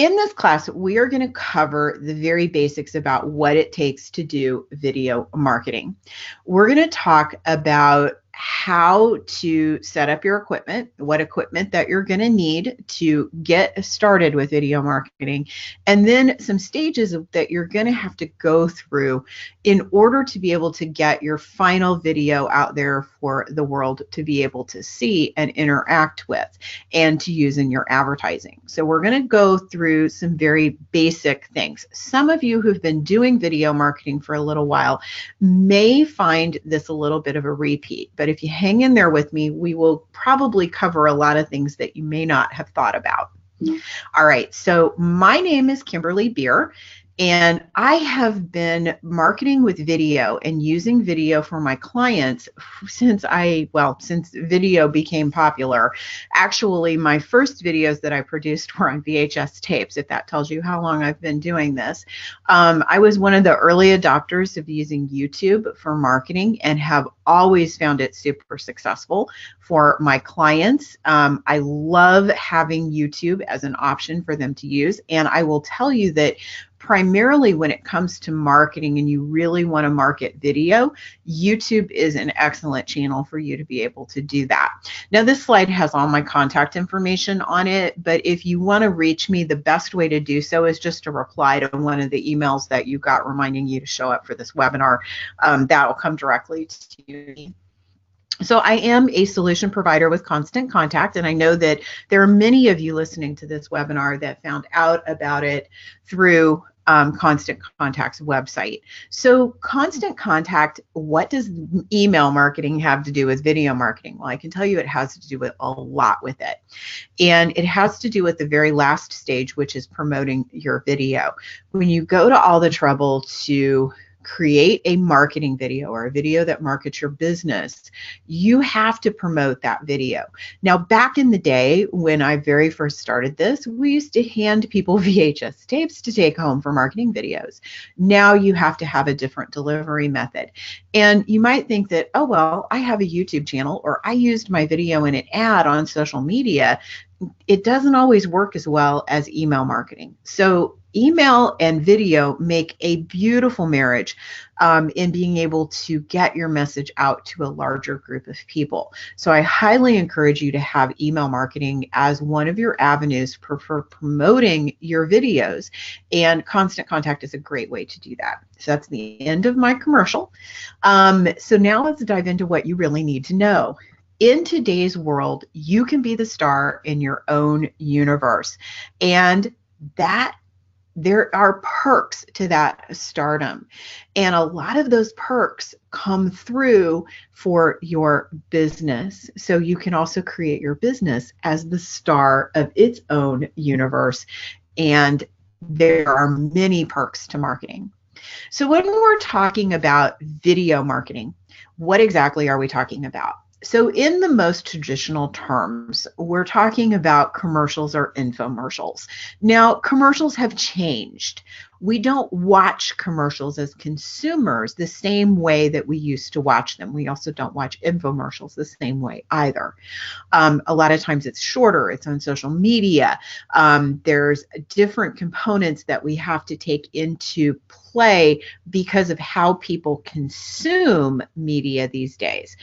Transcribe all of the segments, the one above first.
in this class, we are going to cover the very basics about what it takes to do video marketing. We're going to talk about how to set up your equipment, what equipment that you're going to need to get started with video marketing, and then some stages that you're going to have to go through in order to be able to get your final video out there for the world to be able to see and interact with and to use in your advertising. So we're going to go through some very basic things. Some of you who've been doing video marketing for a little while may find this a little bit of a repeat, but if you hang in there with me, we will probably cover a lot of things that you may not have thought about. All right, so my name is Kimberly Beer, and I have been marketing with video and using video for my clients since video became popular. Actually, my first videos that I produced were on VHS tapes, if that tells you how long I've been doing this. I was one of the early adopters of using YouTube for marketing and have always found it super successful for my clients. I love having YouTube as an option for them to use, and I will tell you that primarily when it comes to marketing and you really want to market video, YouTube is an excellent channel for you to be able to do that. Now, this slide has all my contact information on it, but if you want to reach me, the best way to do so is just to reply to one of the emails that you got reminding you to show up for this webinar. That'll come directly to you. So I am a solution provider with Constant Contact, and I know that there are many of you listening to this webinar that found out about it through Constant Contact's website. So Constant Contact, what does email marketing have to do with video marketing? Well, I can tell you it has to do with a lot with it. And it has to do with the very last stage, which is promoting your video. When you go to all the trouble to create a marketing video or a video that markets your business, you have to promote that video. Now, back in the day when I very first started this, we used to hand people VHS tapes to take home for marketing videos. Now you have to have a different delivery method. And you might think that, oh, well, I have a YouTube channel, or I used my video in an ad on social media. It doesn't always work as well as email marketing. So email and video make a beautiful marriage in being able to get your message out to a larger group of people. So I highly encourage you to have email marketing as one of your avenues for promoting your videos, and Constant Contact is a great way to do that. So that's the end of my commercial. So now let's dive into what you really need to know. In today's world, you can be the star in your own universe, and that there are perks to that stardom. And a lot of those perks come through for your business. So you can also create your business as the star of its own universe. And there are many perks to marketing. So when we're talking about video marketing, what exactly are we talking about? So in the most traditional terms, we're talking about commercials or infomercials. Now, commercials have changed. We don't watch commercials as consumers the same way that we used to watch them. We also don't watch infomercials the same way either. A lot of times it's shorter, it's on social media. There's different components that we have to take into play because of how people consume media these days.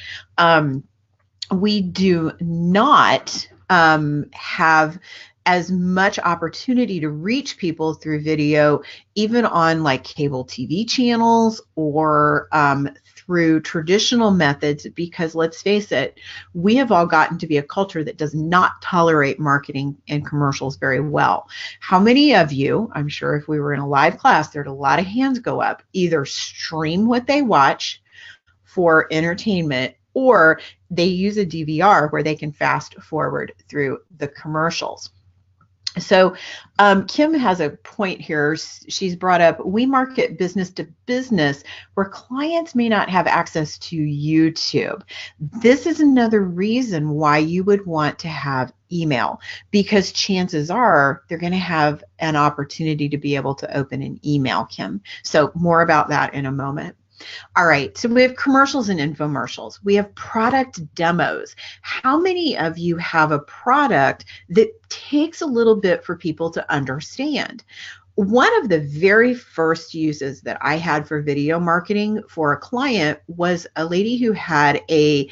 We do not have as much opportunity to reach people through video, even on like cable TV channels or through traditional methods, because let's face it, we have all gotten to be a culture that does not tolerate marketing and commercials very well. How many of you, I'm sure if we were in a live class, there'd a lot of hands go up, either stream what they watch for entertainment, or they use a DVR where they can fast forward through the commercials. So Kim has a point here. She's brought up, we market business to business where clients may not have access to YouTube. This is another reason why you would want to have email, because chances are they're going to have an opportunity to be able to open an email, Kim. So more about that in a moment. All right, so we have commercials and infomercials. We have product demos. How many of you have a product that takes a little bit for people to understand? One of the very first uses that I had for video marketing for a client was a lady who had a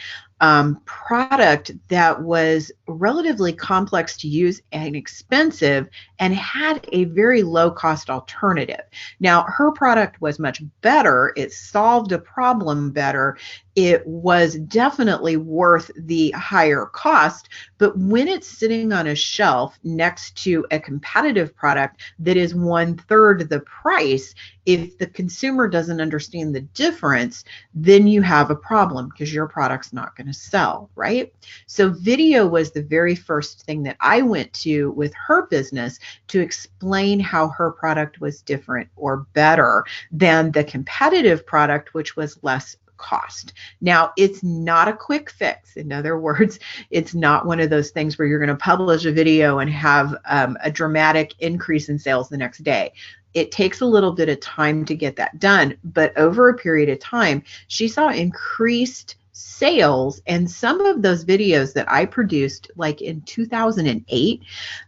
product that was relatively complex to use and expensive and had a very low cost alternative. Now, her product was much better. It solved a problem better. It was definitely worth the higher cost. But when it's sitting on a shelf next to a competitive product that is 1/3 the price, if the consumer doesn't understand the difference, then you have a problem because your product's not going to sell, right? So video was the very first thing that I went to with her business to explain how her product was different or better than the competitive product, which was less cost. Now, it's not a quick fix. In other words, it's not one of those things where you're going to publish a video and have a dramatic increase in sales the next day. It takes a little bit of time to get that done, but over a period of time, she saw increased sales, and some of those videos that I produced like in 2008,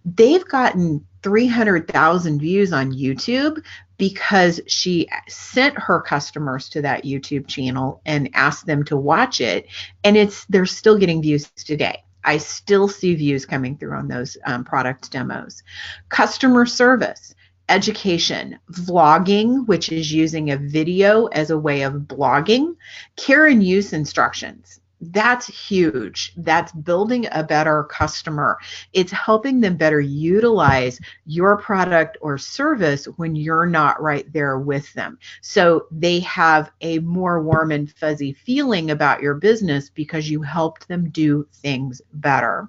they've gotten 300,000 views on YouTube because she sent her customers to that YouTube channel and asked them to watch it, and they're still getting views today. I still see views coming through on those product demos. Customer service, education, vlogging, which is using a video as a way of blogging, care and use instructions. That's huge. That's building a better customer. It's helping them better utilize your product or service when you're not right there with them. So they have a more warm and fuzzy feeling about your business because you helped them do things better.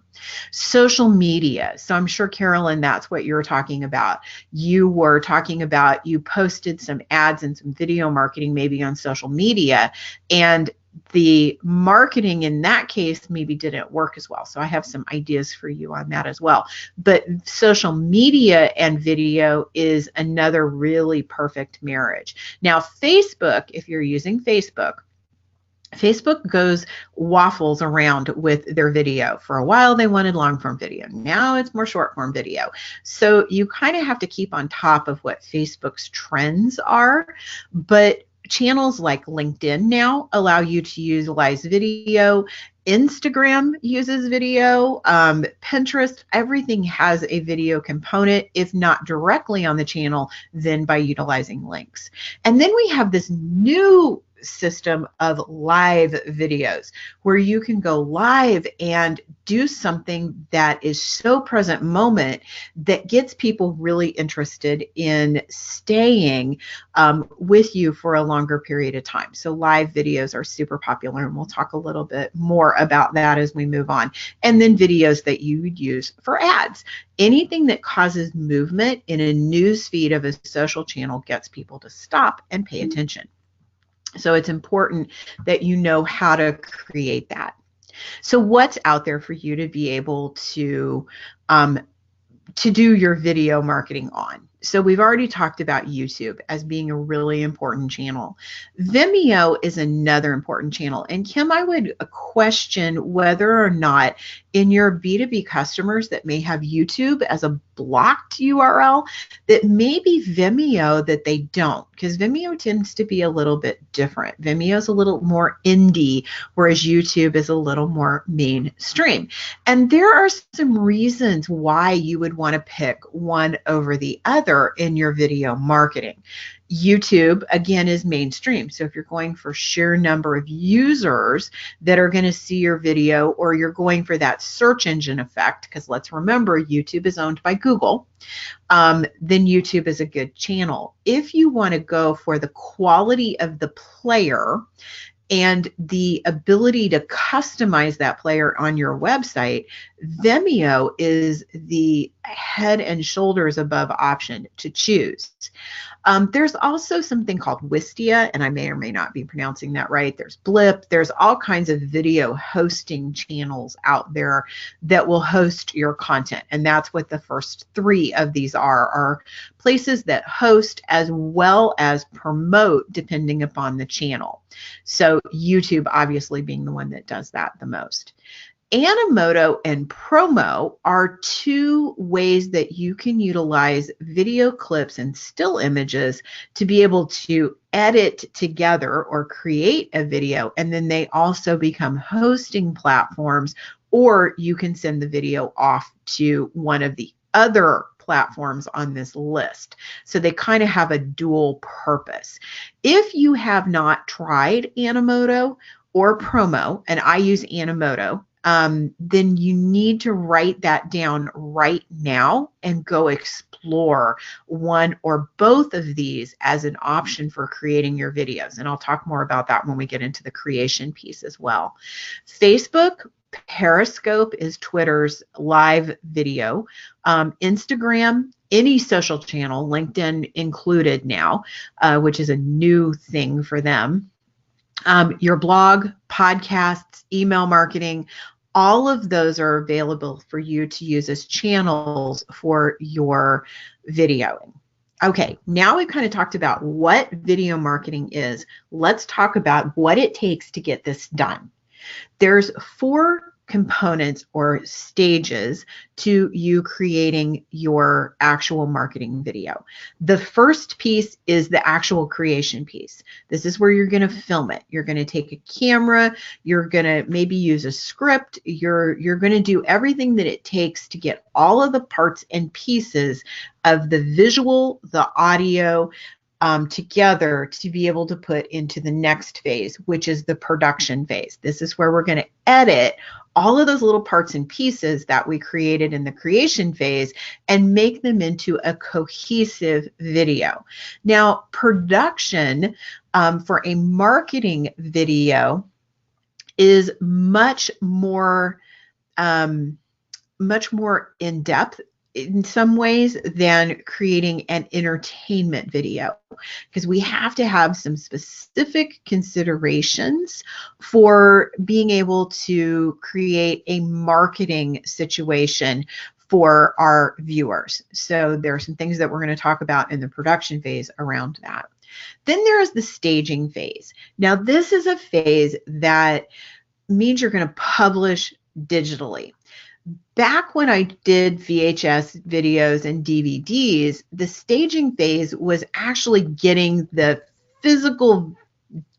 Social media. So I'm sure, Carolyn, that's what you're talking about. You were talking about you posted some ads and some video marketing maybe on social media, and the marketing in that case maybe didn't work as well. So I have some ideas for you on that as well. But social media and video is another really perfect marriage. Now, Facebook, if you're using Facebook waffles around with their video. For a while, they wanted long form video. Now it's more short form video. So you kind of have to keep on top of what Facebook's trends are. But channels like LinkedIn now allow you to utilize video. Instagram uses video. Pinterest, everything has a video component, if not directly on the channel, then by utilizing links. And then we have this new system of live videos where you can go live and do something that is so present moment that gets people really interested in staying with you for a longer period of time. So live videos are super popular, and we'll talk a little bit more about that as we move on. And then videos that you would use for ads. Anything that causes movement in a news feed of a social channel gets people to stop and pay attention. So it's important that you know how to create that. So what's out there for you to be able to do your video marketing on? So we've already talked about YouTube as being a really important channel. Vimeo is another important channel. And Kim, I would question whether or not in your B2B customers that may have YouTube as a blocked URL, that maybe Vimeo that they don't, because Vimeo tends to be a little bit different. Vimeo is a little more indie, whereas YouTube is a little more mainstream. And there are some reasons why you would want to pick one over the other in your video marketing. YouTube, again, is mainstream. So if you're going for sheer number of users that are going to see your video, or you're going for that search engine effect, because let's remember, YouTube is owned by Google, then YouTube is a good channel. If you want to go for the quality of the player and the ability to customize that player on your website, Vimeo is the head and shoulders above option to choose. There's also something called Wistia, and I may or may not be pronouncing that right. There's Blip. There's all kinds of video hosting channels out there that will host your content. And that's what the first three of these are places that host as well as promote depending upon the channel. So YouTube obviously being the one that does that the most. Animoto and Promo are two ways that you can utilize video clips and still images to be able to edit together or create a video, and then they also become hosting platforms, or you can send the video off to one of the other platforms on this list. So they kind of have a dual purpose. If you have not tried Animoto or Promo, and I use Animoto, then you need to write that down right now and go explore one or both of these as an option for creating your videos. And I'll talk more about that when we get into the creation piece as well. Facebook, Periscope is Twitter's live video. Instagram, any social channel, LinkedIn included now, which is a new thing for them. Your blog, podcasts, email marketing, all of those are available for you to use as channels for your videoing. Okay, now we've kind of talked about what video marketing is. Let's talk about what it takes to get this done. There's 4 components or stages to you creating your actual marketing video. The first piece is the actual creation piece. This is where you're going to film it. You're going to take a camera, you're going to maybe use a script, you're going to do everything that it takes to get all of the parts and pieces of the visual, the audio, together to be able to put into the next phase, which is the production phase. This is where we're going to edit all of those little parts and pieces that we created in the creation phase and make them into a cohesive video. Now, production for a marketing video is much more in-depth in some ways than creating an entertainment video, because we have to have some specific considerations for being able to create a marketing situation for our viewers. So there are some things that we're going to talk about in the production phase around that. Then there is the staging phase. Now, this is a phase that means you're going to publish digitally. Back when I did VHS videos and DVDs, the staging phase was actually getting the physical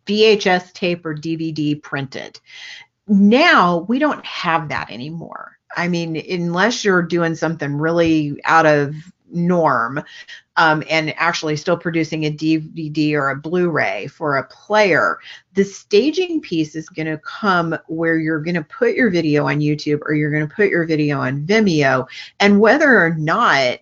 VHS tape or DVD printed. Now we don't have that anymore. I mean, unless you're doing something really out of norm and actually still producing a DVD or a Blu-ray for a player, the staging piece is going to come where you're going to put your video on YouTube or you're going to put your video on Vimeo, and whether or not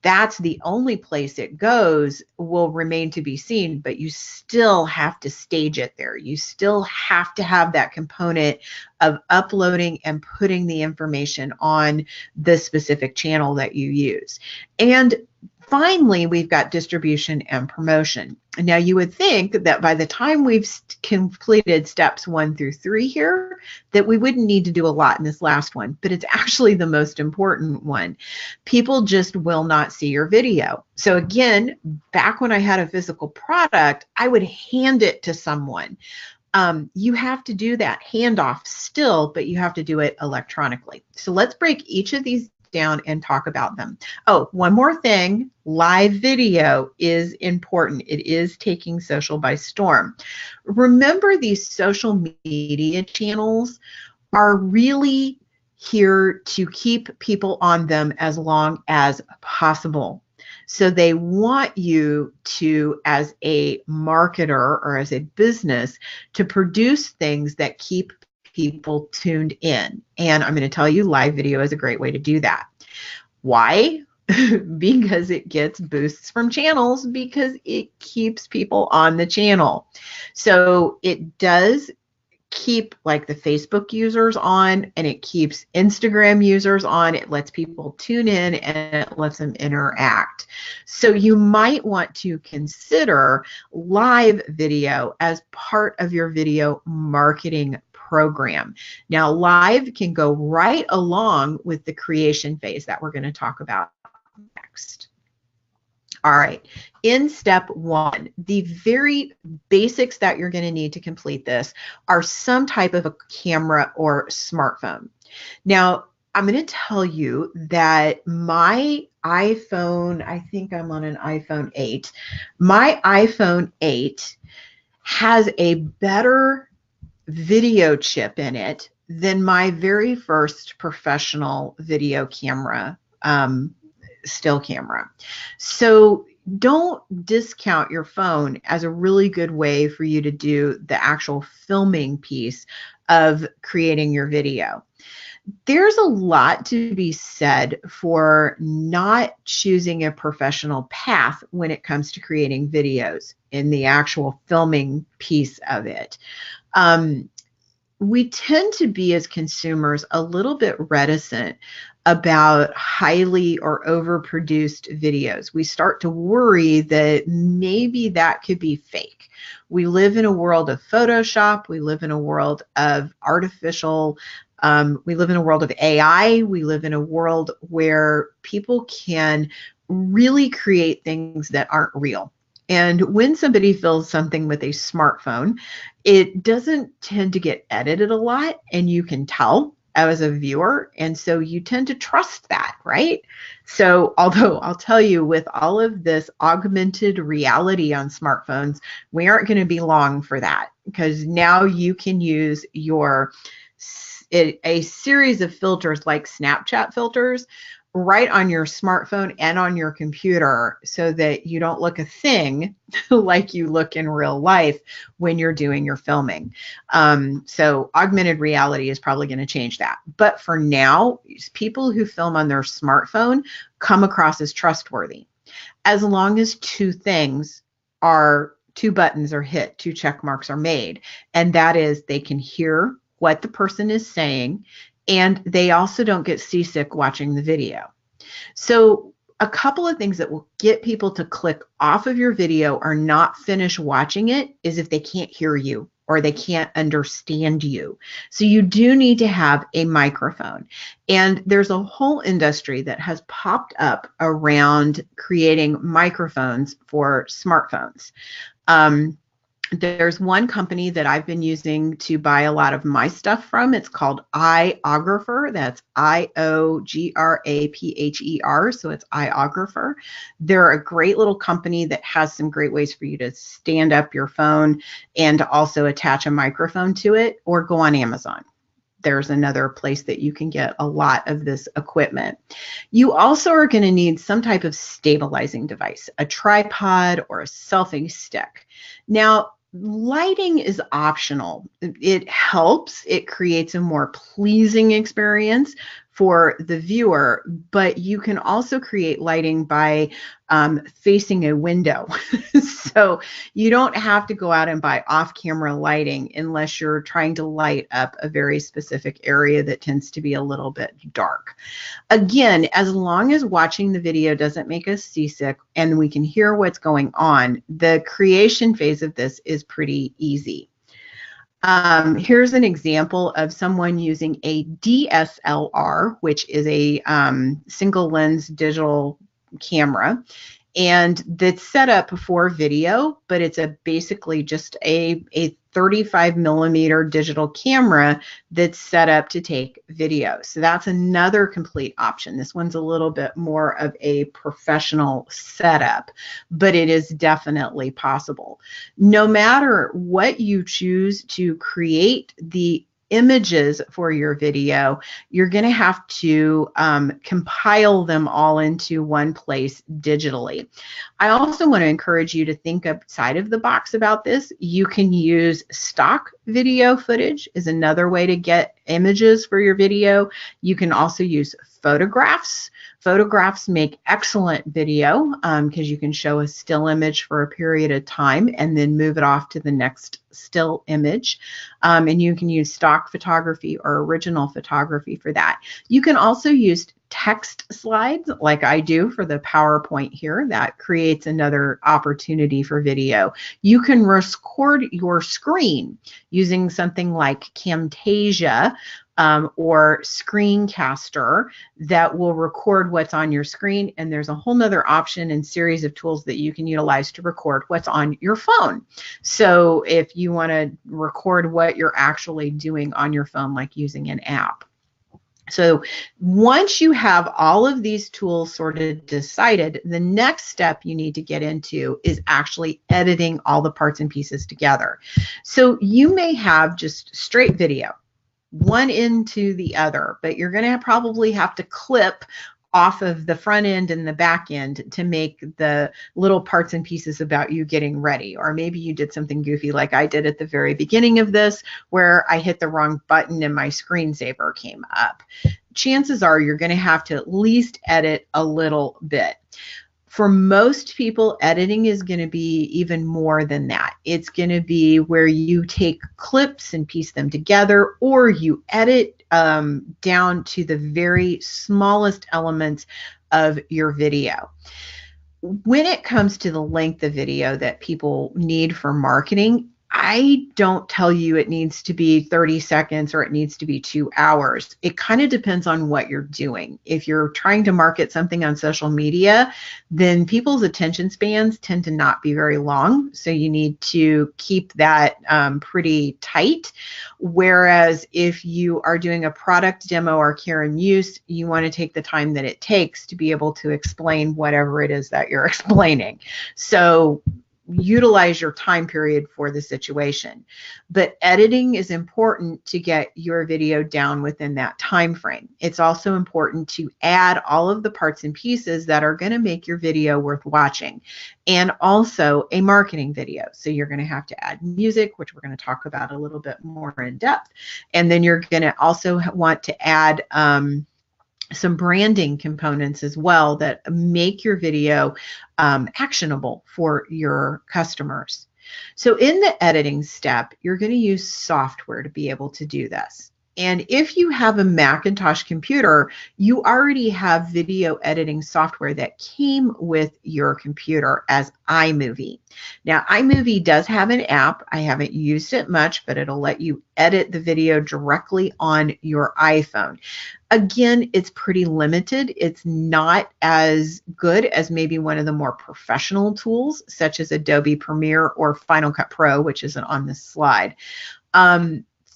that's the only place it goes will remain to be seen, but you still have to stage it there. You still have to have that component of uploading and putting the information on the specific channel that you use. And finally, we've got distribution and promotion. Now, you would think that by the time we've completed steps 1 through 3 here, that we wouldn't need to do a lot in this last one, but it's actually the most important one. People just will not see your video. So again, back when I had a physical product, I would hand it to someone. You have to do that handoff still, but you have to do it electronically. So let's break each of these down and talk about them. Oh, one more thing, live video is important. It is taking social by storm. Remember, these social media channels are really here to keep people on them as long as possible. So they want you to, as a marketer or as a business, to produce things that keep people tuned in. And I'm going to tell you, live video is a great way to do that. Why? Because it gets boosts from channels, because it keeps people on the channel. So it does keep like the Facebook users on, and it keeps Instagram users on. It lets people tune in and it lets them interact. So you might want to consider live video as part of your video marketing program. Now, live can go right along with the creation phase that we're going to talk about next. All right, in step one, the very basics that you're going to need to complete this are some type of a camera or smartphone. Now, I'm going to tell you that my iPhone, I think I'm on an iPhone 8, my iPhone 8 has a better video chip in it than my very first professional video camera, still camera. So don't discount your phone as a really good way for you to do the actual filming piece of creating your video. There's a lot to be said for not choosing a professional path when it comes to creating videos in the actual filming piece of it. We tend to be, as consumers, a little bit reticent about highly or overproduced videos. We start to worry that maybe that could be fake. We live in a world of Photoshop. We live in a world of artificial, we live in a world of AI. We live in a world where people can really create things that aren't real. And when somebody films something with a smartphone, it doesn't tend to get edited a lot, and you can tell as a viewer, and so you tend to trust that, right? So although I'll tell you, with all of this augmented reality on smartphones, we aren't going to be long for that, because now you can use a series of filters like Snapchat filters right on your smartphone and on your computer, so that you don't look a thing like you look in real life when you're doing your filming. So augmented reality is probably going to change that. But for now, people who film on their smartphone come across as trustworthy, as long as two buttons are hit, two check marks are made. And that is, they can hear what the person is saying, and they also don't get seasick watching the video. So a couple of things that will get people to click off of your video or not finish watching it is if they can't hear you or they can't understand you. So you do need to have a microphone. And there's a whole industry that has popped up around creating microphones for smartphones. There's one company that I've been using to buy a lot of my stuff from. It's called iOgrapher. That's IOGRAPHER. So it's iOgrapher. They're a great little company that has some great ways for you to stand up your phone and also attach a microphone to it, or go on Amazon. There's another place that you can get a lot of this equipment. You also are going to need some type of stabilizing device, a tripod or a selfie stick. Now, lighting is optional. It helps. It creates a more pleasing experience for the viewer, but you can also create lighting by facing a window. So you don't have to go out and buy off-camera lighting unless you're trying to light up a very specific area that tends to be a little bit dark. Again, as long as watching the video doesn't make us seasick and we can hear what's going on, the creation phase of this is pretty easy. Here's an example of someone using a DSLR, which is a single lens digital camera, and that's set up for video, but it's basically just a 35 millimeter digital camera that's set up to take video. So that's another complete option. This one's a little bit more of a professional setup, but it is definitely possible. No matter what you choose to create the images for your video, you're going to have to compile them all into one place digitally. I also want to encourage you to think outside of the box about this. You can use stock video footage is another way to get images for your video. You can also use photographs. Photographs make excellent video because you can show a still image for a period of time and then move it off to the next still image. And you can use stock photography or original photography for that. You can also use text slides like I do for the PowerPoint here. That creates another opportunity for video. You can record your screen using something like Camtasia or Screencaster that will record what's on your screen. And there's a whole nother option and series of tools that you can utilize to record what's on your phone. So if you want to record what you're actually doing on your phone, like using an app. So once you have all of these tools sort of decided, the next step you need to get into is actually editing all the parts and pieces together. So you may have just straight video, one into the other, but you're going to probably have to clip off of the front end and the back end to make the little parts and pieces about you getting ready. Or maybe you did something goofy like I did at the very beginning of this, where I hit the wrong button and my screensaver came up. Chances are you're going to have to at least edit a little bit. For most people, editing is going to be even more than that. It's going to be where you take clips and piece them together, or you edit down to the very smallest elements of your video. When it comes to the length of video that people need for marketing, I don't tell you it needs to be 30 seconds or it needs to be 2 hours. It kind of depends on what you're doing. If you're trying to market something on social media, then people's attention spans tend to not be very long. So you need to keep that pretty tight. Whereas if you are doing a product demo or care and use, you want to take the time that it takes to be able to explain whatever it is that you're explaining. So utilize your time period for the situation. But editing is important to get your video down within that time frame. It's also important to add all of the parts and pieces that are going to make your video worth watching, and also a marketing video. So you're going to have to add music, which we're going to talk about a little bit more in depth. And then you're going to also want to add some branding components as well that make your video actionable for your customers. So in the editing step, you're going to use software to be able to do this. And if you have a Macintosh computer, you already have video editing software that came with your computer as iMovie. Now, iMovie does have an app. I haven't used it much, but it'll let you edit the video directly on your iPhone. Again, it's pretty limited. It's not as good as maybe one of the more professional tools, such as Adobe Premiere or Final Cut Pro, which isn't on this slide.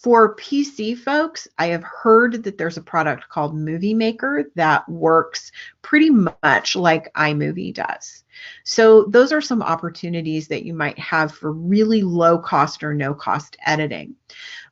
For PC folks, I have heard that there's a product called Movie Maker that works pretty much like iMovie does. So those are some opportunities that you might have for really low cost or no cost editing.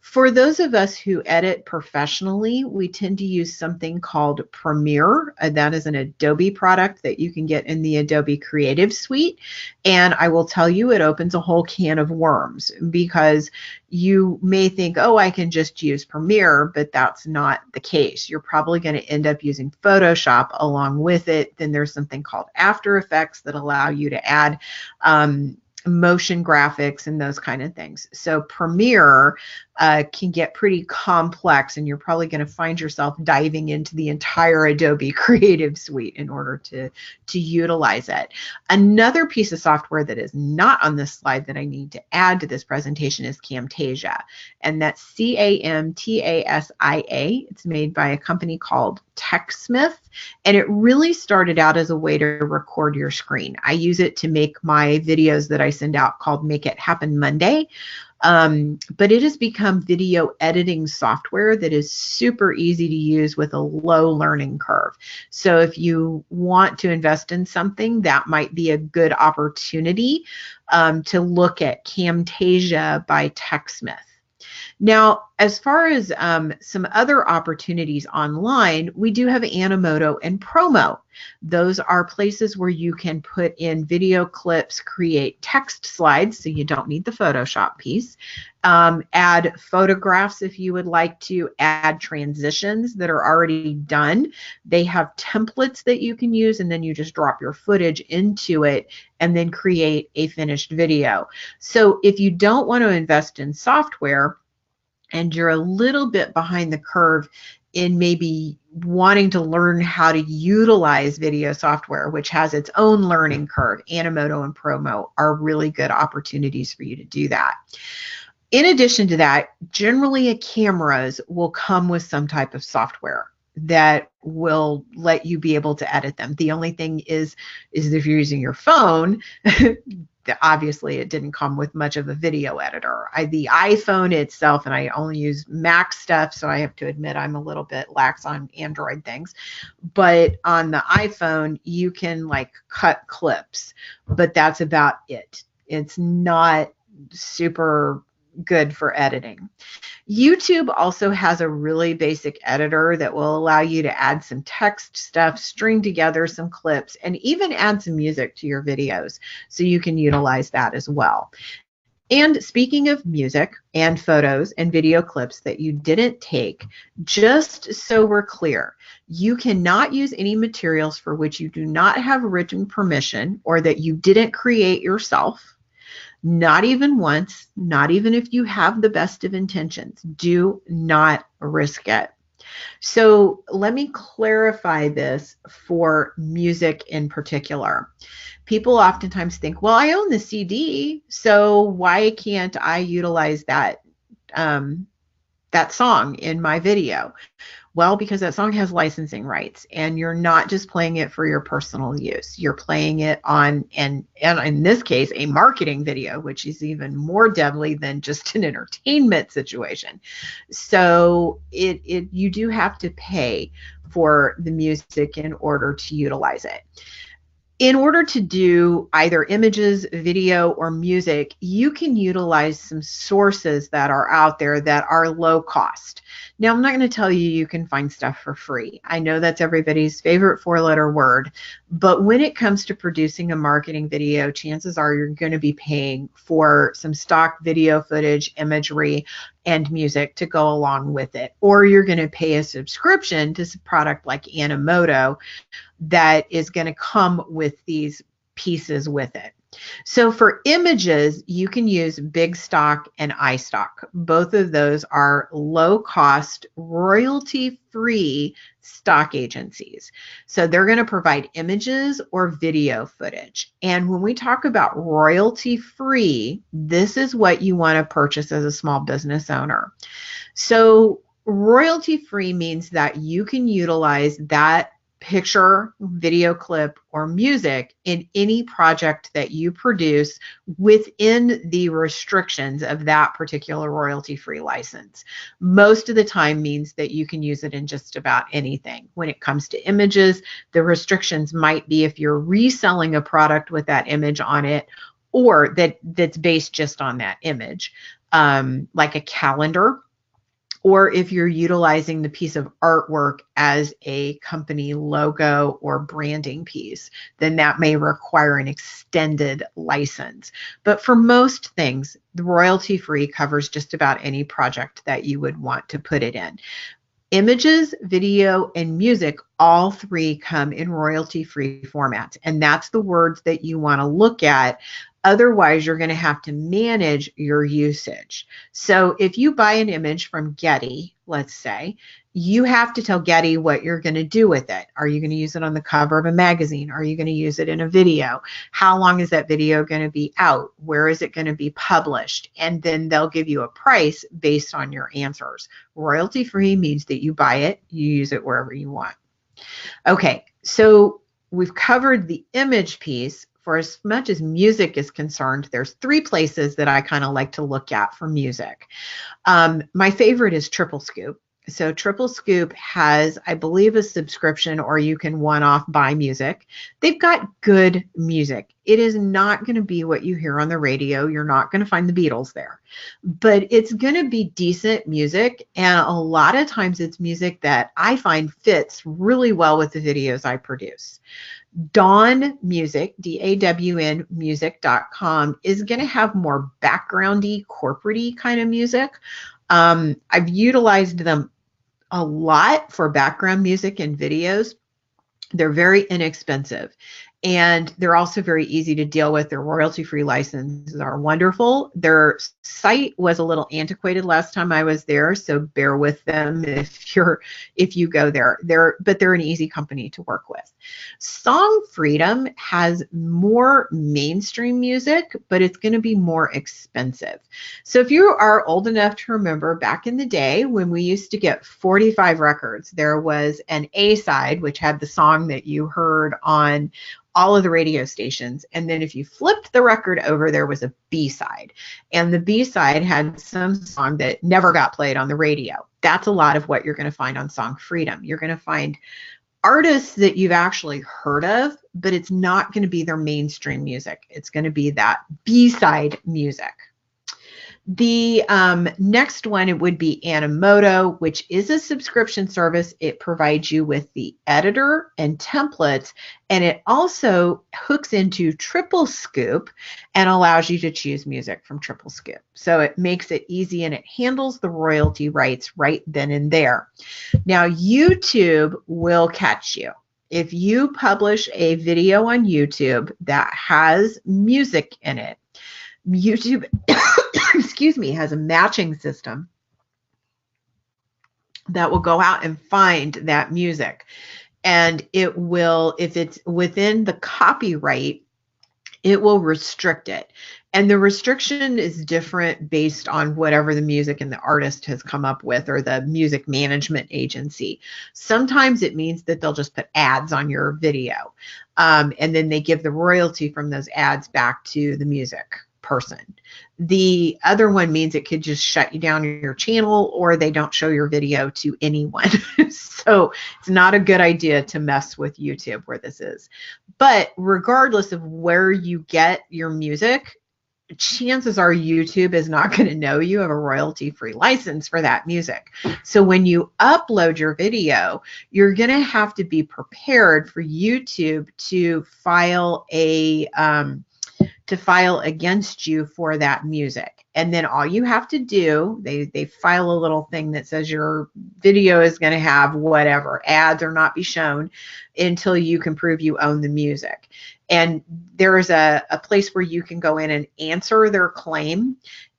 For those of us who edit professionally, we tend to use something called Premiere. That is an Adobe product that you can get in the Adobe Creative Suite. And I will tell you, it opens a whole can of worms, because you may think, oh, I can just use Premiere, but that's not the case. You're probably going to end up using Photoshop along with it. Then there's something called After Effects that allow you to add motion graphics and those kind of things. So Premiere can get pretty complex, and you're probably going to find yourself diving into the entire Adobe Creative Suite in order to utilize it. Another piece of software that is not on this slide that I need to add to this presentation is Camtasia, and that's Camtasia. It's made by a company called TechSmith, and it really started out as a way to record your screen. I use it to make my videos that I send out called Make It Happen Monday. But it has become video editing software that is super easy to use with a low learning curve. So if you want to invest in something, that might be a good opportunity to look at Camtasia by TechSmith. Now, as far as some other opportunities online, we do have Animoto and Promo. Those are places where you can put in video clips, create text slides, so you don't need the Photoshop piece, add photographs if you would like to, add transitions that are already done. They have templates that you can use, and then you just drop your footage into it and then create a finished video. So if you don't want to invest in software and you're a little bit behind the curve in maybe wanting to learn how to utilize video software, which has its own learning curve, Animoto and Promo are really good opportunities for you to do that. In addition to that, generally cameras will come with some type of software that will let you be able to edit them. The only thing is if you're using your phone, obviously it didn't come with much of a video editor. The iPhone itself, and I only use Mac stuff, so I have to admit I'm a little bit lax on Android things, but on the iPhone you can like cut clips, but that's about it. It's not super good for editing. YouTube also has a really basic editor that will allow you to add some text stuff, string together some clips, and even add some music to your videos, so you can utilize that as well. And speaking of music and photos and video clips that you didn't take, just so we're clear, you cannot use any materials for which you do not have written permission or that you didn't create yourself. Not even once, not even if you have the best of intentions. Do not risk it. So let me clarify this for music in particular. People oftentimes think, well, I own the CD, so why can't I utilize that song in my video? Well, because that song has licensing rights, and you're not just playing it for your personal use. You're playing it on, and in this case, a marketing video, which is even more deadly than just an entertainment situation. So you do have to pay for the music in order to utilize it. In order to do either images, video, or music, you can utilize some sources that are out there that are low cost. Now, I'm not going to tell you you can find stuff for free. I know that's everybody's favorite four-letter word, but when it comes to producing a marketing video, chances are you're going to be paying for some stock video footage, imagery, and music to go along with it. Or you're going to pay a subscription to a product like Animoto that is going to come with these pieces with it. So for images, you can use Big Stock and iStock. Both of those are low-cost, royalty-free stock agencies. So they're going to provide images or video footage. And when we talk about royalty-free, this is what you want to purchase as a small business owner. So royalty-free means that you can utilize that picture, video clip, or music in any project that you produce within the restrictions of that particular royalty-free license. Most of the time means that you can use it in just about anything. When it comes to images, the restrictions might be if you're reselling a product with that image on it, or that's based just on that image, like a calendar. Or if you're utilizing the piece of artwork as a company logo or branding piece, then that may require an extended license. But for most things, the royalty-free covers just about any project that you would want to put it in. Images, video, and music, all three come in royalty-free formats, and that's the words that you want to look at. Otherwise, you're going to have to manage your usage. So if you buy an image from Getty, let's say, you have to tell Getty what you're going to do with it. Are you going to use it on the cover of a magazine? Are you going to use it in a video? How long is that video going to be out? Where is it going to be published? And then they'll give you a price based on your answers. Royalty-free means that you buy it, you use it wherever you want. Okay, so we've covered the image piece. For as much as music is concerned, there's three places that I kind of like to look at for music. My favorite is Triple Scoop. So Triple Scoop has, I believe, a subscription, or you can one-off buy music. They've got good music. It is not going to be what you hear on the radio. You're not going to find the Beatles there, but it's going to be decent music. And a lot of times it's music that I find fits really well with the videos I produce. Dawn Music, DAWN music.com, is going to have more backgroundy, corporate-y kind of music. I've utilized them a lot for background music and videos. They're very inexpensive, and they're also very easy to deal with. Their royalty-free licenses are wonderful. Their site was a little antiquated last time I was there, so bear with them if you go there. But they're an easy company to work with. Song Freedom has more mainstream music, but it's going to be more expensive. So if you are old enough to remember back in the day when we used to get 45 records, there was an A side, which had the song that you heard on all of the radio stations. And then if you flipped the record over, there was a B side. And the B side had some song that never got played on the radio. That's a lot of what you're going to find on Song Freedom. You're going to find artists that you've actually heard of, but it's not going to be their mainstream music. It's going to be that B-side music. The next one, it would be Animoto, which is a subscription service. It provides you with the editor and templates, and it also hooks into Triple Scoop and allows you to choose music from Triple Scoop. So it makes it easy, and it handles the royalty rights right then and there. Now, YouTube will catch you. If you publish a video on YouTube that has music in it, YouTube, excuse me, has a matching system that will go out and find that music. And it will, if it's within the copyright, it will restrict it. And the restriction is different based on whatever the music and the artist has come up with, or the music management agency. Sometimes it means that they'll just put ads on your video. And then they give the royalty from those ads back to the music person. The other one means it could just shut you down your channel, or they don't show your video to anyone. So it's not a good idea to mess with YouTube where this is. But regardless of where you get your music, chances are YouTube is not going to know you have a royalty-free license for that music. So when you upload your video, you're going to have to be prepared for YouTube to file against you for that music. And then all you have to do, they file a little thing that says your video is going to have whatever, ads or not be shown until you can prove you own the music. And there's a place where you can go in and answer their claim.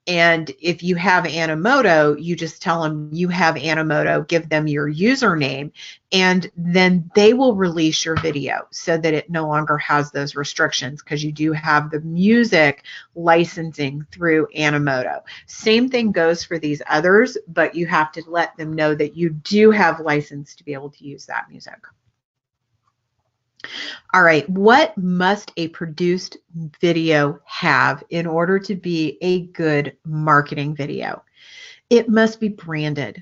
And if you have Animoto, you just tell them you have Animoto, give them your username, and then they will release your video so that it no longer has those restrictions, because you do have the music licensing through Animoto. Same thing goes for these others, but you have to let them know that you do have license to be able to use that music. All right, what must a produced video have in order to be a good marketing video? It must be branded.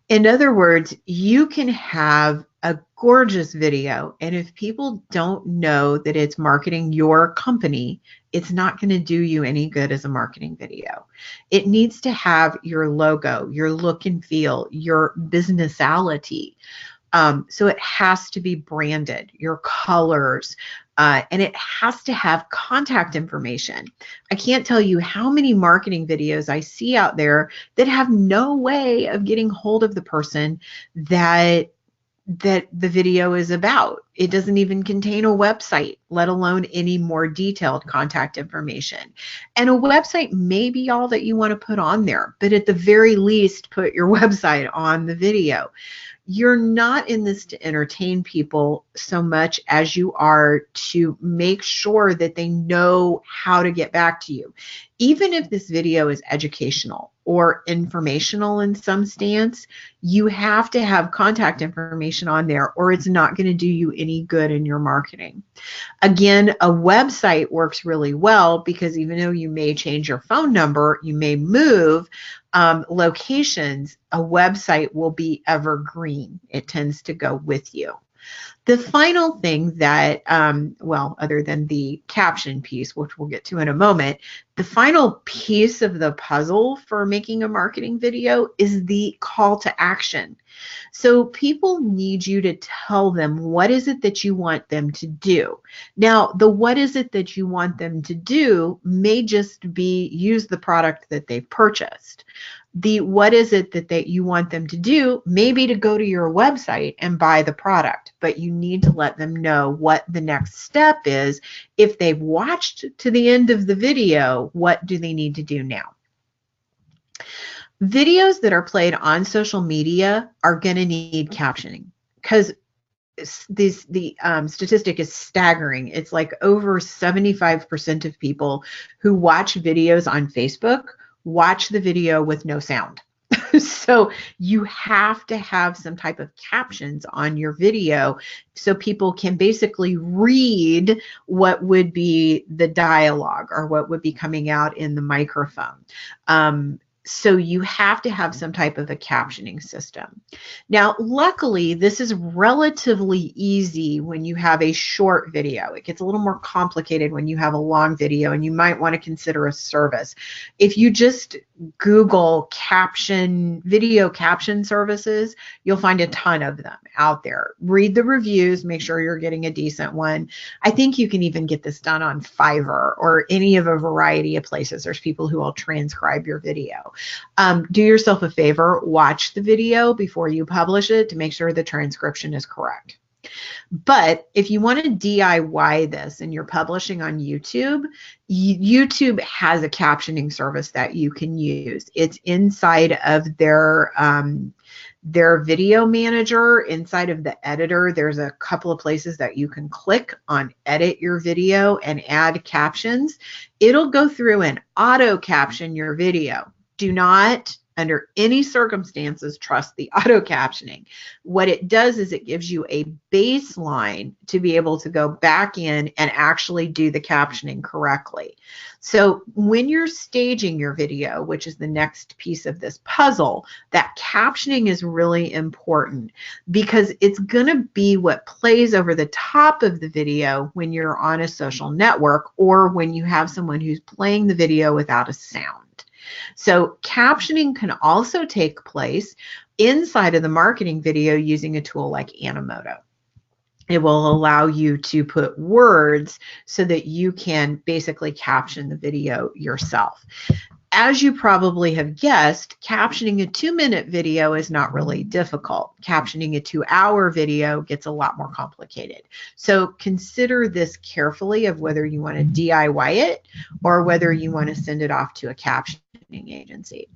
In other words, you can have a gorgeous video, and if people don't know that it's marketing your company, it's not going to do you any good as a marketing video. It needs to have your logo, your look and feel, your businessality. So it has to be branded, your colors, and it has to have contact information. I can't tell you how many marketing videos I see out there that have no way of getting hold of the person that the video is about. It doesn't even contain a website, let alone any more detailed contact information. And a website may be all that you want to put on there, but at the very least, put your website on the video. You're not in this to entertain people so much as you are to make sure that they know how to get back to you. Even if this video is educational or informational in some stance, you have to have contact information on there, or it's not going to do you any good in your marketing. Again, a website works really well because even though you may change your phone number, you may move locations, a website will be evergreen. It tends to go with you. The final thing that, well, other than the caption piece, which we'll get to in a moment, the final piece of the puzzle for making a marketing video is the call to action. So people need you to tell them what is it that you want them to do. Now, the what is it that you want them to do may just be use the product that they've purchased. The what is it that you want them to do, maybe to go to your website and buy the product, but you need to let them know what the next step is. If they've watched to the end of the video, what do they need to do now? Videos that are played on social media are going to need captioning because the statistic is staggering. It's like over 75% of people who watch videos on Facebook watch the video with no sound. So you have to have some type of captions on your video so people can basically read what would be the dialogue or what would be coming out in the microphone. So you have to have some type of a captioning system. Now, luckily, this is relatively easy when you have a short video. It gets a little more complicated when you have a long video, and you might want to consider a service. If you just Google video caption services, you'll find a ton of them out there. Read the reviews, make sure you're getting a decent one. I think you can even get this done on Fiverr or any of a variety of places. There's people who will transcribe your video. Do yourself a favor, watch the video before you publish it to make sure the transcription is correct. But if you want to DIY this and you're publishing on YouTube, YouTube has a captioning service that you can use. It's inside of their video manager. Inside of the editor, there's a couple of places that you can click on edit your video and add captions. It'll go through and auto caption your video. Do not, under any circumstances, trust the auto captioning. What it does is it gives you a baseline to be able to go back in and actually do the captioning correctly. So when you're staging your video, which is the next piece of this puzzle, that captioning is really important because it's going to be what plays over the top of the video when you're on a social network or when you have someone who's playing the video without a sound. So captioning can also take place inside of the marketing video using a tool like Animoto. It will allow you to put words so that you can basically caption the video yourself. As you probably have guessed, captioning a 2-minute video is not really difficult. Captioning a 2-hour video gets a lot more complicated. So consider this carefully of whether you want to DIY it or whether you want to send it off to a captioning agency.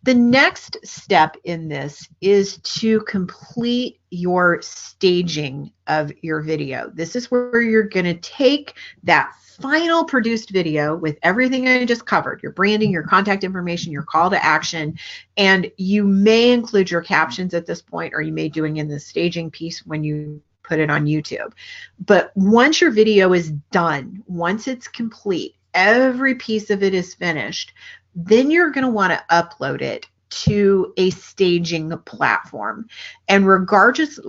The next step in this is to complete your staging of your video. This is where you're going to take that final produced video with everything I just covered, your branding, your contact information, your call to action, and you may include your captions at this point, or you may do it in the staging piece when you put it on YouTube. But once your video is done, once it's complete, every piece of it is finished, then you're going to want to upload it to a staging platform. And regardless of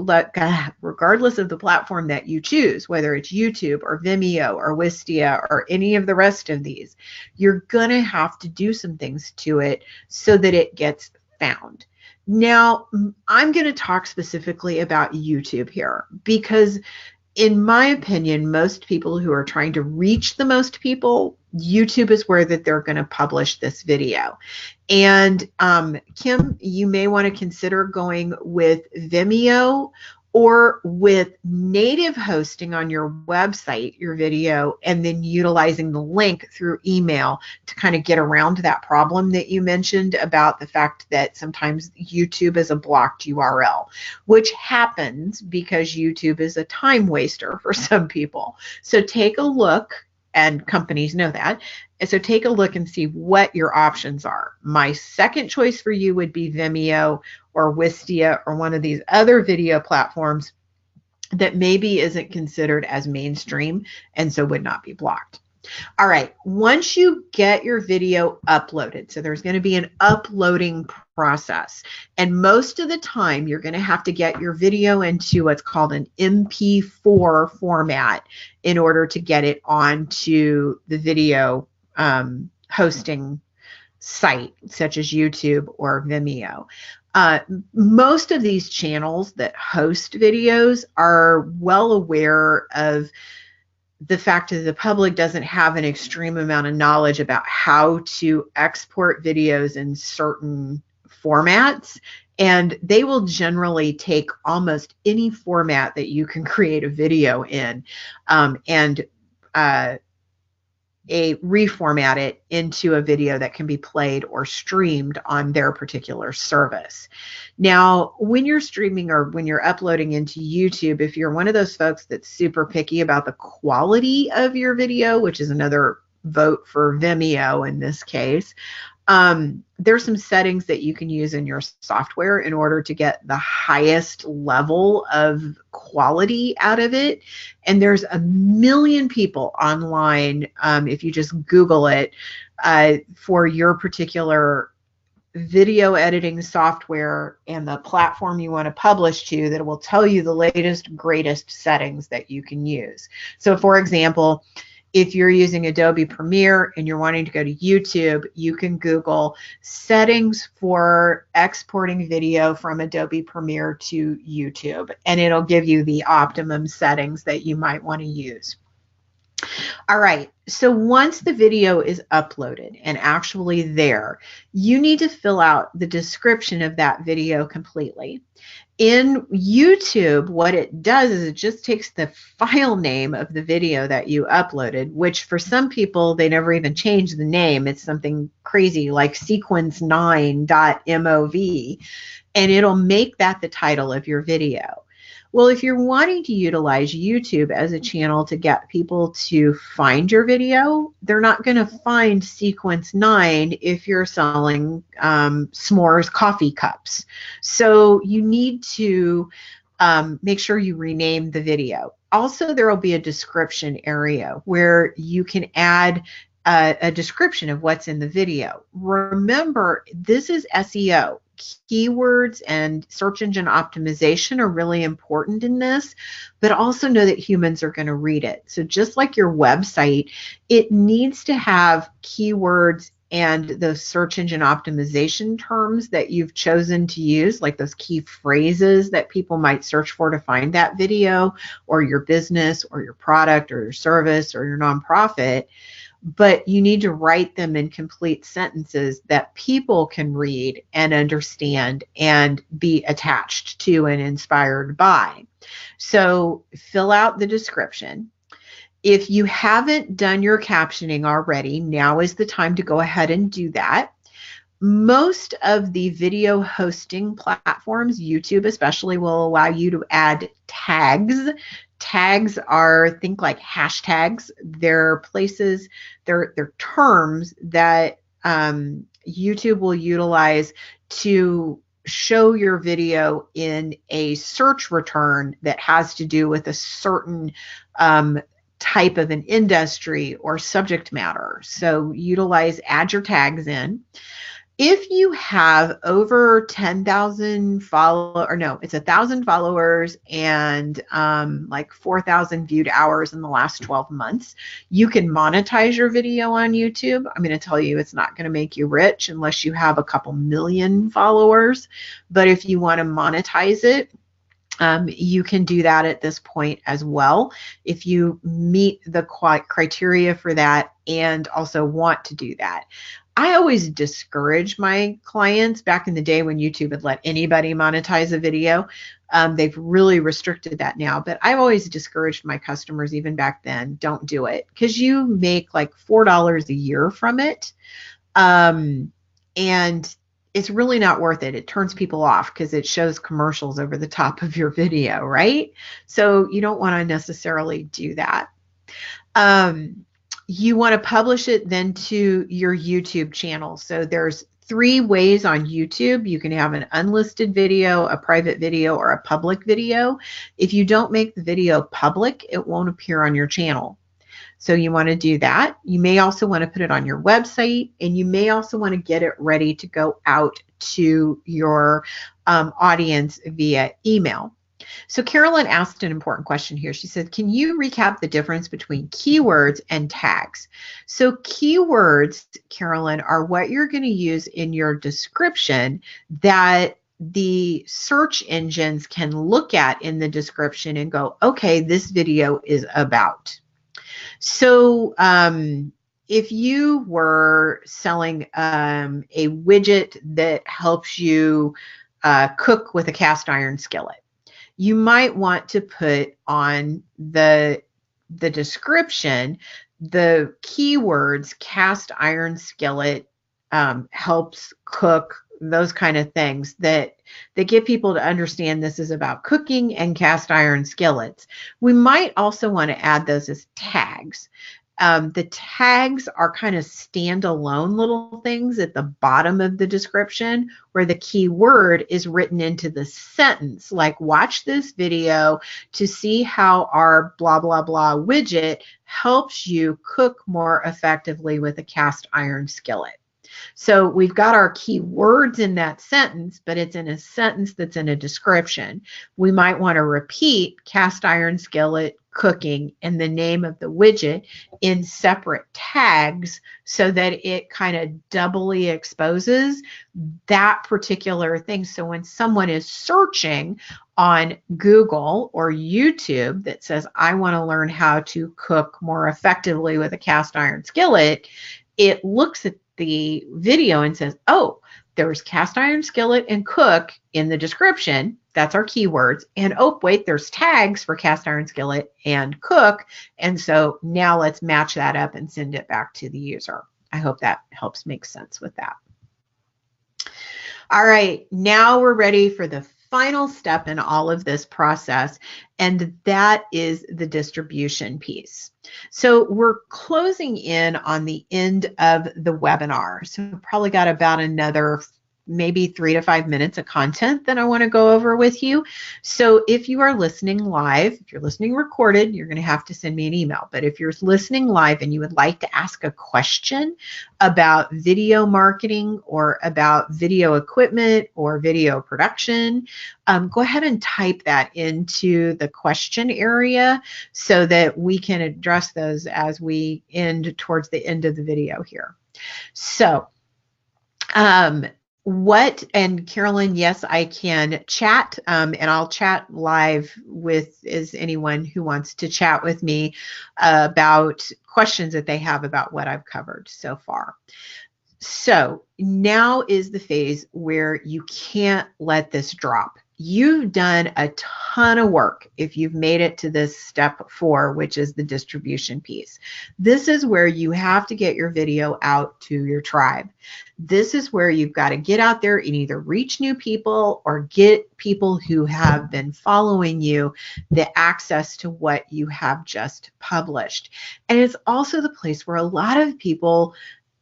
the platform that you choose, whether it's YouTube or Vimeo or Wistia or any of the rest of these, you're going to have to do some things to it so that it gets found. Now, I'm going to talk specifically about YouTube here because in my opinion, most people who are trying to reach the most people, YouTube is where that they're going to publish this video. And Kim, you may want to consider going with Vimeo or with native hosting on your website, your video, and then utilizing the link through email to kind of get around that problem that you mentioned about the fact that sometimes YouTube is a blocked URL, which happens because YouTube is a time waster for some people. So take a look and companies know that. And so take a look and see what your options are. My second choice for you would be Vimeo or Wistia or one of these other video platforms that maybe isn't considered as mainstream and so would not be blocked. All right, once you get your video uploaded, so there's going to be an uploading process, and most of the time you're going to have to get your video into what's called an MP4 format in order to get it onto the video hosting site, such as YouTube or Vimeo. Most of these channels that host videos are well aware of the fact that the public doesn't have an extreme amount of knowledge about how to export videos in certain formats. And they will generally take almost any format that you can create a video in and reformat it into a video that can be played or streamed on their particular service. Now, when you're streaming or when you're uploading into YouTube, if you're one of those folks that's super picky about the quality of your video, which is another vote for Vimeo in this case, there's some settings that you can use in your software in order to get the highest level of quality out of it. And there's a million people online, if you just Google it, for your particular video editing software and the platform you want to publish to, that will tell you the latest, greatest settings that you can use. So for example, if you're using Adobe Premiere and you're wanting to go to YouTube, you can Google settings for exporting video from Adobe Premiere to YouTube, and it'll give you the optimum settings that you might want to use. All right, so once the video is uploaded and actually there, you need to fill out the description of that video completely. In YouTube, what it does is it just takes the file name of the video that you uploaded, which for some people, they never even change the name. It's something crazy like sequence9.mov, and it'll make that the title of your video. Well, if you're wanting to utilize YouTube as a channel to get people to find your video, they're not going to find Sequence 9 if you're selling s'mores coffee cups. So you need to make sure you rename the video. Also, there will be a description area where you can add a description of what's in the video. Remember, this is SEO. Keywords and search engine optimization are really important in this, but also know that humans are going to read it. So just like your website, it needs to have keywords and the search engine optimization terms that you've chosen to use, like those key phrases that people might search for to find that video or your business or your product or your service or your nonprofit. But you need to write them in complete sentences that people can read and understand and be attached to and inspired by. So fill out the description. If you haven't done your captioning already, now is the time to go ahead and do that. Most of the video hosting platforms, YouTube especially, will allow you to add tags. Tags are, think like hashtags. They're places, they're terms that YouTube will utilize to show your video in a search return that has to do with a certain type of an industry or subject matter. So add your tags in. If you have over 10,000 it's 1,000 followers and like 4,000 viewed hours in the last 12 months, you can monetize your video on YouTube. I'm going to tell you it's not going to make you rich unless you have a couple million followers. But if you want to monetize it, you can do that at this point as well if you meet the criteria for that and also want to do that. I always discourage my clients. Back in the day when YouTube had let anybody monetize a video, they've really restricted that now, but I've always discouraged my customers even back then, don't do it, because you make like $4 a year from it. And it's really not worth it. It turns people off because it shows commercials over the top of your video, right? So you don't want to necessarily do that. you want to publish it then to your YouTube channel. So there's 3 ways on YouTube. You can have an unlisted video, a private video, or a public video. If you don't make the video public, it won't appear on your channel. So you want to do that. You may also want to put it on your website, and you may also want to get it ready to go out to your audience via email. So Carolyn asked an important question here. She said, can you recap the difference between keywords and tags? So keywords, Carolyn, are what you're going to use in your description that the search engines can look at in the description and go, okay, this video is about. So if you were selling a widget that helps you cook with a cast iron skillet, you might want to put on the description the keywords cast iron skillet, helps cook, those kind of things that get people to understand this is about cooking and cast iron skillets. We might also want to add those as tags. The tags are kind of standalone little things at the bottom of the description where the keyword is written into the sentence, like watch this video to see how our blah, blah, blah widget helps you cook more effectively with a cast iron skillet. So we've got our keywords in that sentence, but it's in a sentence that's in a description. We might want to repeat cast iron skillet cooking and the name of the widget in separate tags so that it kind of doubly exposes that particular thing. So when someone is searching on Google or YouTube that says, I want to learn how to cook more effectively with a cast iron skillet, it looks at the video and says, oh, there's cast iron skillet and cook in the description. That's our keywords. And oh, wait, there's tags for cast iron skillet and cook. And so now let's match that up and send it back to the user. I hope that helps make sense with that. All right, now we're ready for the final step in all of this process, and that is the distribution piece. So we're closing in on the end of the webinar. So we've probably got about another maybe 3 to 5 minutes of content that I want to go over with you. So if you are listening live, if you're listening recorded, you're going to have to send me an email. But if you're listening live and you would like to ask a question about video marketing or about video equipment or video production, go ahead and type that into the question area so that we can address those as we end towards the end of the video here. So, and Carolyn, yes, I can chat, and I'll chat live with anyone who wants to chat with me about questions that they have about what I've covered so far. So now is the phase where you can't let this drop. You've done a ton of work if you've made it to this step 4, which is the distribution piece. This is where you have to get your video out to your tribe. This is where you've got to get out there and either reach new people or get people who have been following you the access to what you have just published. And it's also the place where a lot of people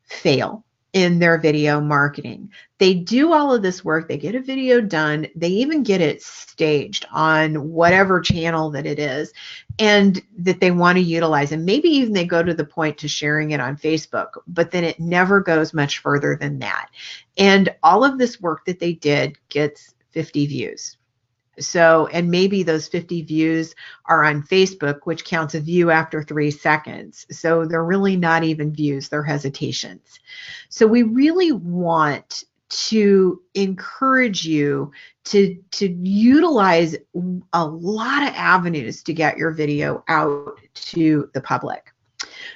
fail in their video marketing. They do all of this work, they get a video done, they even get it staged on whatever channel that it is and that they want to utilize. And maybe even they go to the point to sharing it on Facebook, but then it never goes much further than that. And all of this work that they did gets 50 views. So, and maybe those 50 views are on Facebook, which counts a view after 3 seconds. So they're really not even views, they're hesitations. So we really want to encourage you to utilize a lot of avenues to get your video out to the public.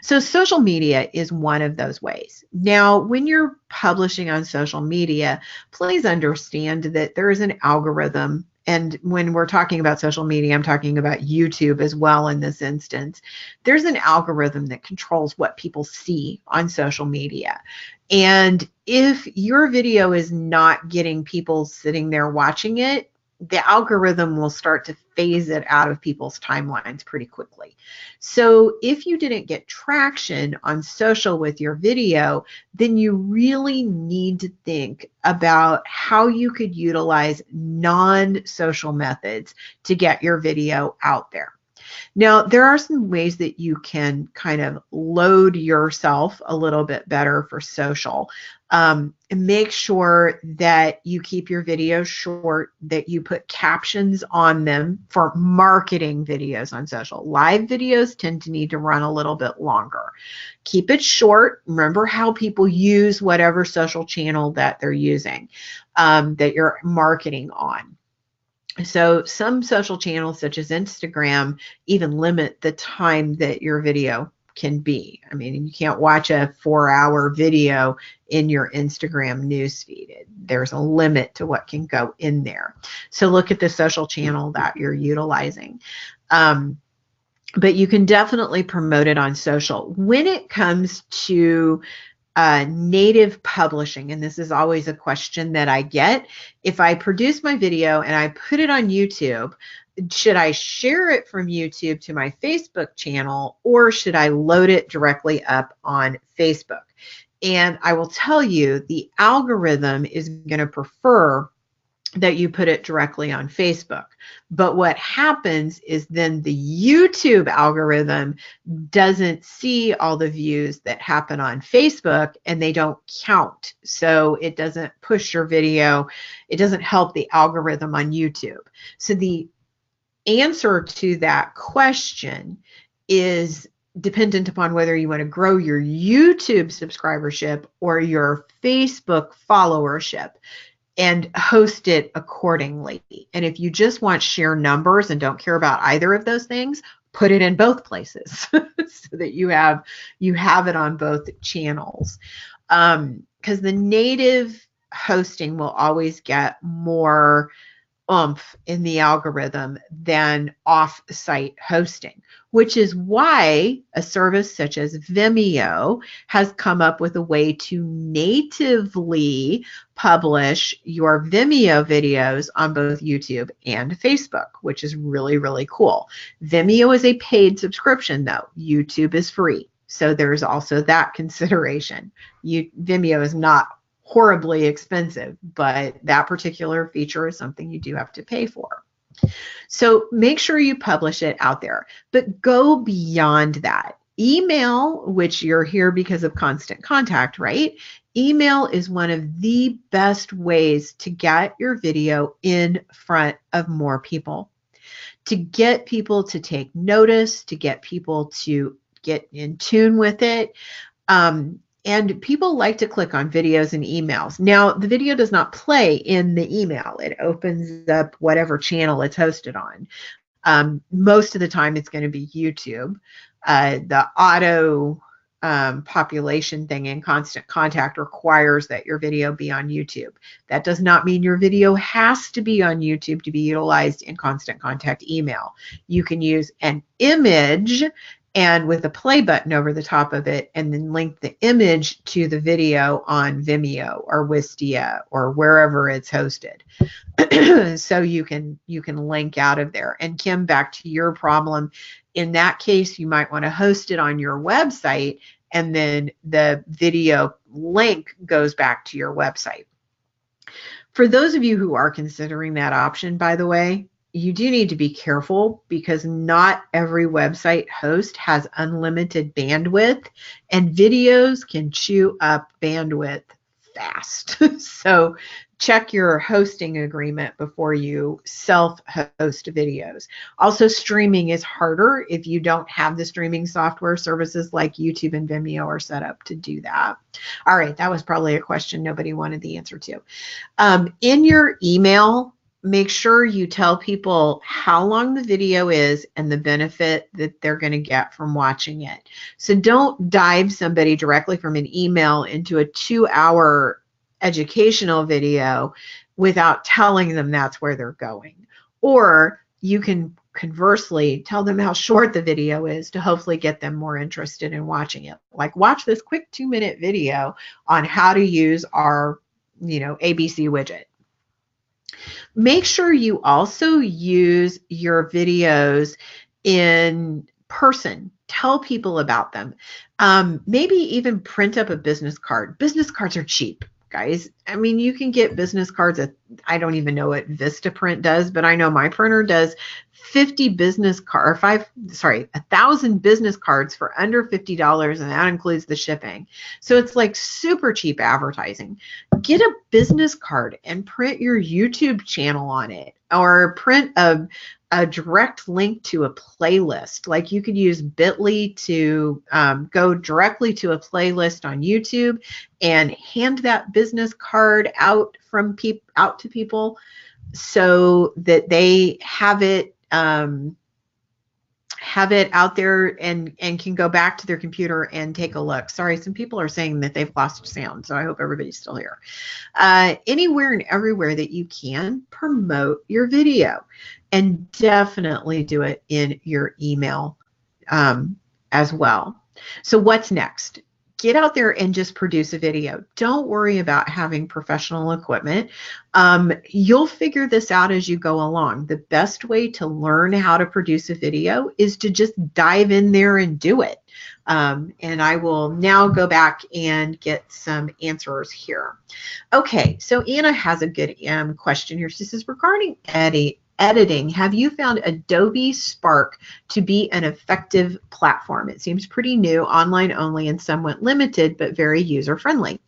So social media is one of those ways. Now, when you're publishing on social media, please understand that there is an algorithm. And when we're talking about social media, I'm talking about YouTube as well in this instance. There's an algorithm that controls what people see on social media. And if your video is not getting people sitting there watching it, the algorithm will start to phase it out of people's timelines pretty quickly. So if you didn't get traction on social with your video, then you really need to think about how you could utilize non-social methods to get your video out there. Now, there are some ways that you can kind of load yourself a little bit better for social. And make sure that you keep your videos short, that you put captions on them for marketing videos on social. Live videos tend to need to run a little bit longer. Keep it short. Remember how people use whatever social channel that they're using, that you're marketing on. So some social channels such as Instagram even limit the time that your video can be. I mean, you can't watch a 4-hour video in your Instagram newsfeed. There's a limit to what can go in there. So look at the social channel that you're utilizing. But you can definitely promote it on social. When it comes to native publishing, and this is always a question that I get, if I produce my video and I put it on YouTube, should I share it from YouTube to my Facebook channel, or should I load it directly up on Facebook? And I will tell you, the algorithm is going to prefer that you put it directly on Facebook. But what happens is then the YouTube algorithm doesn't see all the views that happen on Facebook, and they don't count. So it doesn't push your video. It doesn't help the algorithm on YouTube. So the answer to that question is dependent upon whether you want to grow your YouTube subscribership or your Facebook followership, and host it accordingly. And if you just want sheer numbers and don't care about either of those things, put it in both places so that you have it on both channels. Because the native hosting will always get more oomph in the algorithm than off-site hosting, which is why a service such as Vimeo has come up with a way to natively publish your Vimeo videos on both YouTube and Facebook, which is really, really cool. Vimeo is a paid subscription, though. YouTube is free. So there's also that consideration. Vimeo is not horribly expensive, but that particular feature is something you do have to pay for. So make sure you publish it out there, but go beyond that. Email, which you're here because of Constant Contact, right? Email is one of the best ways to get your video in front of more people, to get people to take notice, to get people to get in tune with it. And people like to click on videos and emails. Now, the video does not play in the email. It opens up whatever channel it's hosted on. Most of the time, it's going to be YouTube. The auto population thing in Constant Contact requires that your video be on YouTube. That does not mean your video has to be on YouTube to be utilized in Constant Contact email. You can use an image and with a play button over the top of it, and then link the image to the video on Vimeo or Wistia or wherever it's hosted. So you can link out of there. And Kim, back to your problem, in that case, you might want to host it on your website, and then the video link goes back to your website. For those of you who are considering that option, by the way, you do need to be careful, because not every website host has unlimited bandwidth, and videos can chew up bandwidth fast. So check your hosting agreement before you self-host videos. Also, streaming is harder if you don't have the streaming software. Services like YouTube and Vimeo are set up to do that. All right, that was probably a question nobody wanted the answer to. In your email, make sure you tell people how long the video is and the benefit that they're going to get from watching it. So don't dive somebody directly from an email into a 2-hour educational video without telling them that's where they're going. Or you can conversely tell them how short the video is to hopefully get them more interested in watching it. Like, watch this quick 2-minute video on how to use our, ABC widget. Make sure you also use your videos in person. Tell people about them. Maybe even print up a business card. Business cards are cheap, guys. I mean, you can get business cards at, I don't even know what Vistaprint does, but I know my printer does 50 business card, 1,000 business cards for under $50, and that includes the shipping. So it's like super cheap advertising. Get a business card and print your YouTube channel on it, or print a direct link to a playlist. Like you could use Bitly to go directly to a playlist on YouTube and hand that business card out to people so that they have it out there and can go back to their computer and take a look. Sorry, some people are saying that they've lost sound, so I hope everybody's still here. Anywhere and everywhere that you can, promote your video, and definitely do it in your email as well. So what's next? Get out there and just produce a video. Don't worry about having professional equipment. You'll figure this out as you go along. The best way to learn how to produce a video is to just dive in there and do it. And I will now go back and get some answers here. Okay, so Anna has a good question here. She says, regarding editing, have you found Adobe Spark to be an effective platform? It seems pretty new, online only, and somewhat limited, but very user-friendly.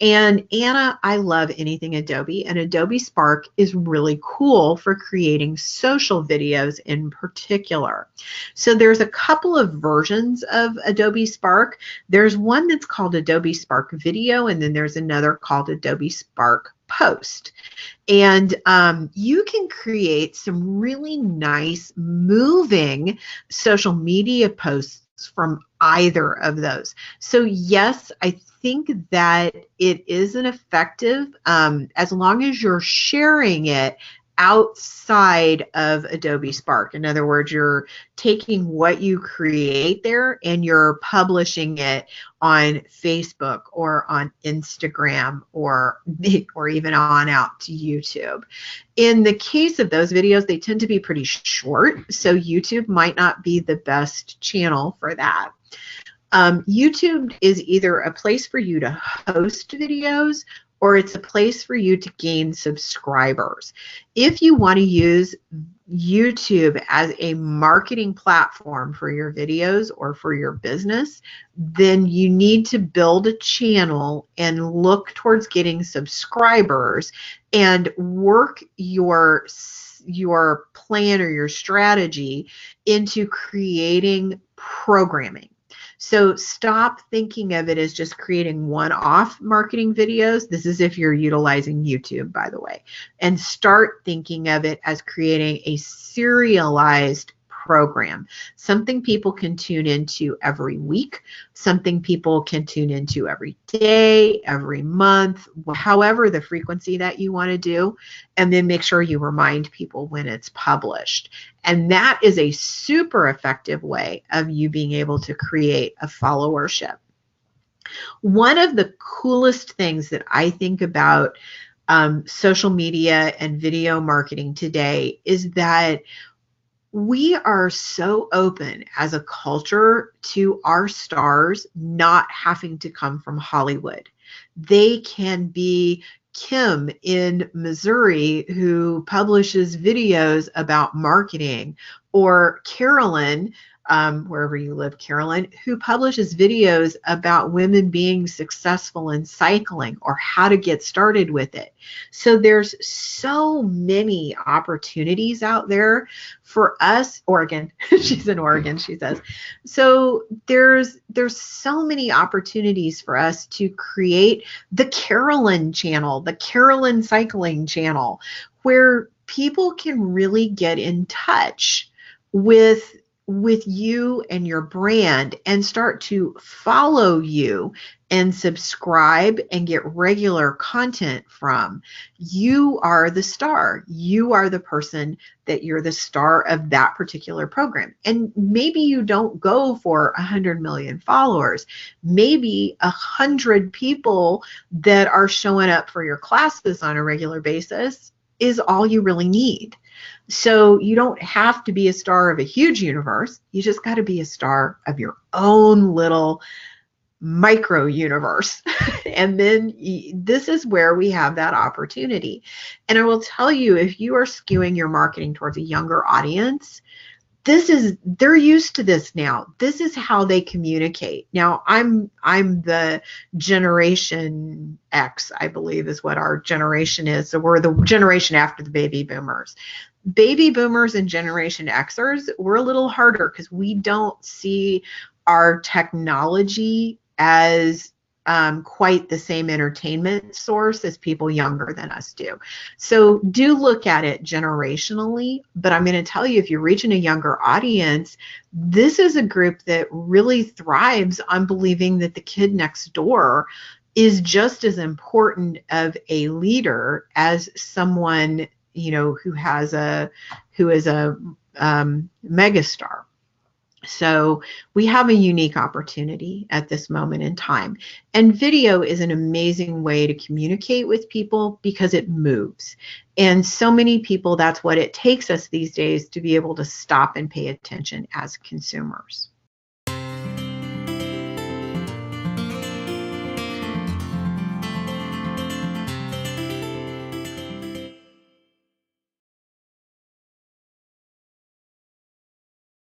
And Anna, I love anything Adobe, and Adobe Spark is really cool for creating social videos in particular. So there's a couple of versions of Adobe Spark. There's one that's called Adobe Spark Video, and then there's another called Adobe Spark Post. And you can create some really nice moving social media posts from either of those. So yes, I think that it is an effective, as long as you're sharing it outside of Adobe Spark. In other words, you're taking what you create there and you're publishing it on Facebook or on Instagram or even on out to YouTube. In the case of those videos, they tend to be pretty short, so YouTube might not be the best channel for that. YouTube is either a place for you to host videos, or it's a place for you to gain subscribers. If you want to use YouTube as a marketing platform for your videos or for your business, then you need to build a channel and look towards getting subscribers and work your plan or your strategy into creating programming. So stop thinking of it as just creating one-off marketing videos. This is if you're utilizing YouTube, by the way, and start thinking of it as creating a serialized program, something people can tune into every week, something people can tune into every day, every month, however the frequency that you want to do, and then make sure you remind people when it's published. And that is a super effective way of you being able to create a followership. One of the coolest things that I think about social media and video marketing today is that we are so open as a culture to our stars not having to come from Hollywood. They can be Kim in Missouri who publishes videos about marketing, or Carolyn, wherever you live, Carolyn, who publishes videos about women being successful in cycling or how to get started with it. So there's so many opportunities out there for us. Oregon, she's in Oregon, she says. So there's so many opportunities for us to create the Carolyn channel, the Carolyn cycling channel, where people can really get in touch with you and your brand and start to follow you and subscribe and get regular content from. You are the star. You are the person that you're the star of that particular program. And maybe you don't go for 100 million followers. Maybe 100 people that are showing up for your classes on a regular basis is all you really need. So you don't have to be a star of a huge universe. You just got to be a star of your own little micro universe. And then this is where we have that opportunity. And I will tell you, if you are skewing your marketing towards a younger audience, they're used to this now. This is how they communicate. Now, I'm the Generation X, I believe is what our generation is. So we're the generation after the baby boomers. Baby boomers and Generation Xers, we're a little harder because we don't see our technology as quite the same entertainment source as people younger than us do. So do look at it generationally, but I'm going to tell you, if you're reaching a younger audience, this is a group that really thrives on believing that the kid next door is just as important of a leader as someone, who is a megastar. So we have a unique opportunity at this moment in time. And video is an amazing way to communicate with people because it moves. And so many people, that's what it takes us these days to be able to stop and pay attention as consumers.